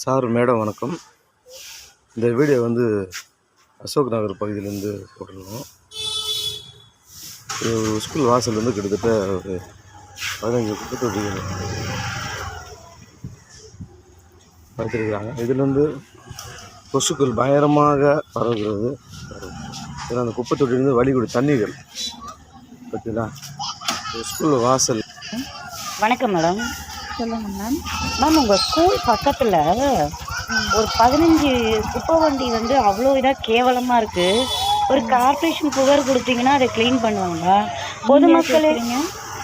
Sir madam வணக்கம். இந்த video வந்து அசோக் நகர் பகுதியிலேருந்து போட்டிருக்கோம். ஸ்கூல் வாசல் கிட்டத்தட்ட ஒரு 15 குப்பைத்தொட்டிகள் வைத்திருக்கிறாங்க. இதுலேருந்து கொசுக்கள் பயங்கரமாக பரவுகிறது. ஏன்னா அந்த குப்பைத்தொட்டிலேருந்து வழிகூடி தண்ணீர்கள் பார்த்தீங்களா. ஸ்கூல் வாசல். வணக்கம் மேடம். சொல்லுங்க மேம். மேம் உங்கள் ஸ்கூல் பக்கத்தில் ஒரு 15 குப்பை வண்டி அவ்வளோ இதாக கேவலமாக இருக்குது. ஒரு கார்பரேஷன் புகார் கொடுத்தீங்கன்னா அதை க்ளீன் பண்ணுவாங்க. பொதுமக்களே.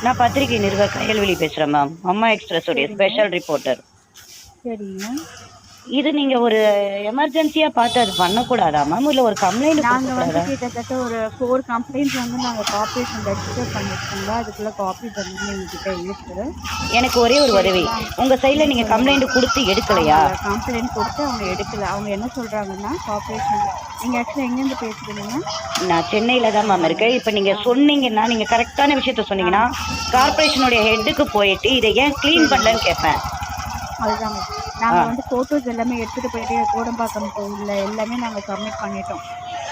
நான் பத்திரிகை நிருபர் கயல்விழி பேசுகிறேன் மேம். அம்மா எக்ஸ்பிரஸோடைய ஸ்பெஷல் ரிப்போர்ட்டர். சரிங்க. இது நீங்கள் ஒரு எமர்ஜென்சியாக பார்த்து அது பண்ணக்கூடாதா மேம்? இல்லை ஒரு கம்ப்ளைண்ட்? நாங்கள் கிட்டத்தட்ட ஒரு 4 கம்ப்ளைண்ட்ஸ் நாங்கள் கார்பரேஷன் ரெஜிஸ்டர் பண்ணியிருக்கோங்க. அதுக்குள்ளே காப்பி பண்ணி எங்ககிட்ட இருக்குது. எனக்கு ஒரே ஒரு உதவி, உங்கள் சைடில் நீங்கள் கம்ப்ளைண்ட் கொடுத்து எடுக்கலையா? கம்ப்ளைண்ட் கொடுத்து அவங்க எடுக்கல. அவங்க என்ன சொல்கிறாங்கன்னா கார்பரேஷன். நீங்கள் ஆக்சுவலாக எங்கேருந்து பேசுகிறீங்க? நான் சென்னையில் தான் மேம் இருக்கேன். இப்போ நீங்கள் சொன்னீங்கன்னா, நீங்கள் கரெக்டான விஷயத்த சொன்னீங்கன்னா கார்பரேஷனுடைய ஹெட்டுக்கு போயிட்டு இதை ஏன் க்ளீன் பண்ணலன்னு கேட்பேன். அதுதாங்க. நாங்கள் ஃபோட்டோஸ் எல்லாமே எடுத்துகிட்டு போயிட்டு கோடம்பாக்கம் கோவிலில் எல்லாமே நாங்கள் சப்மிட் பண்ணிட்டோம்.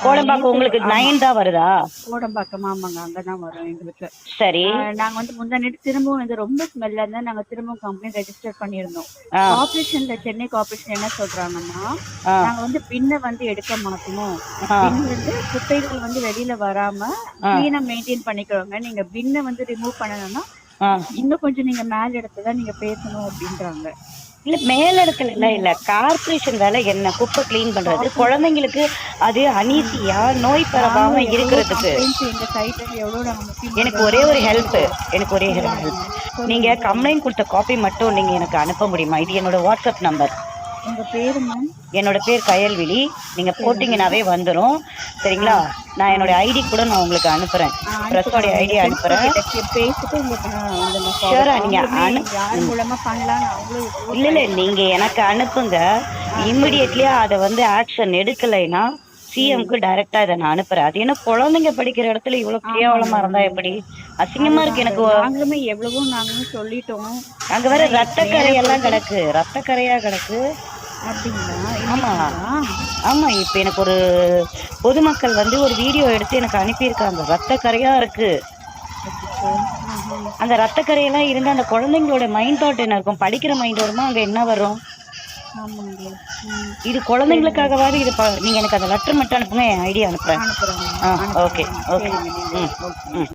கோடம்பாக்கம் உங்களுக்கு 9 தான் வருதா? கோடம்பாக்கம் ஆமாங்க, அங்கே தான் வரும் எங்களுக்கு. சரி. நாங்கள் முந்தானேட்டு திரும்பவும் ரொம்ப ஸ்மெல்லாக இருந்தால் நாங்கள் திரும்பவும் கம்ப்ளைண்ட் ரெஜிஸ்டர் பண்ணியிருந்தோம். கார்பரேஷன்ல சென்னை கார்பரேஷன் என்ன சொல்றாங்கன்னா, நாங்கள் பின்னை எடுக்க மாட்டோம். பின் குப்பைகள் வெளியில வராம கிளீனா மெயின்டைன் பண்ணிக்கிறோங்க. நீங்க பின்னை ரிமூவ் பண்ணணும்னா இன்னும் கொஞ்சம் நீங்க மேல் இடத்துல நீங்க பேசணும் அப்படின்றாங்க. இல்ல மேல் இடத்துல இல்ல கார்பரேஷன் வேலை என்ன? குப்பை கிளீன் பண்றது. குழந்தைங்களுக்கு அது அனீசியா நோய் பரவாம இருக்கிறதுக்கு. எனக்கு ஒரே ஒரு ஹெல்ப் நீங்க கம்ப்ளைண்ட் கொடுத்த காப்பி மட்டும் நீங்க எனக்கு அனுப்ப முடியுமா? இது என்னோட வாட்ஸ்அப் நம்பர். உங்க பேரு மேம்? என்னோட பேர் கயல்விழி. நீங்க போட்டீங்கன்னாவே வந்துடும். சரிங்களா? நான் என்னோட ஐடி கூட நான் உங்களுக்கு அனுப்புறேன். ப்ரெஸ்ஸோட ஐடி அனுப்புறேன். இல்ல நீங்க எனக்கு அனுப்புங்க. இம்மிடியட்லியா அதை ஆக்ஷன் எடுக்கலைன்னா சிஎம்க்கு டைரக்டா இதை நான் அனுப்புறேன். அது என்ன குழந்தைங்க படிக்கிற இடத்துல இவ்வளவு கேவலமா இருந்தா எப்படி? அசிங்கமா இருக்கு எனக்கு. நாங்களுமே எவ்வளவோ நாங்களும் சொல்லிட்டோம். அங்க வேற ரத்தக்கரையெல்லாம் கிடக்கு, ரத்தக்கரையா கிடக்கு. அப்படிங்களா? ஆமா ஆமா. இப்ப எனக்கு ஒரு பொதுமக்கள் ஒரு வீடியோ எடுத்து எனக்கு அனுப்பியிருக்காங்க. ரத்தக்கரையா இருக்கு. அந்த ரத்தக்கரையெல்லாம் இருந்து அந்த குழந்தைங்களோட மைண்ட் தாட் என்ன இருக்கும்? படிக்கிற மைண்ட் வருமா? அங்க என்ன வரும்? இது குழந்தைங்களுக்காகவாது இது நீங்க எனக்கு அந்த லெட்டர் மட்டும் அனுப்புங்க. என் ஐடியா அனுப்புறேன். Okay okay. ம் ம்.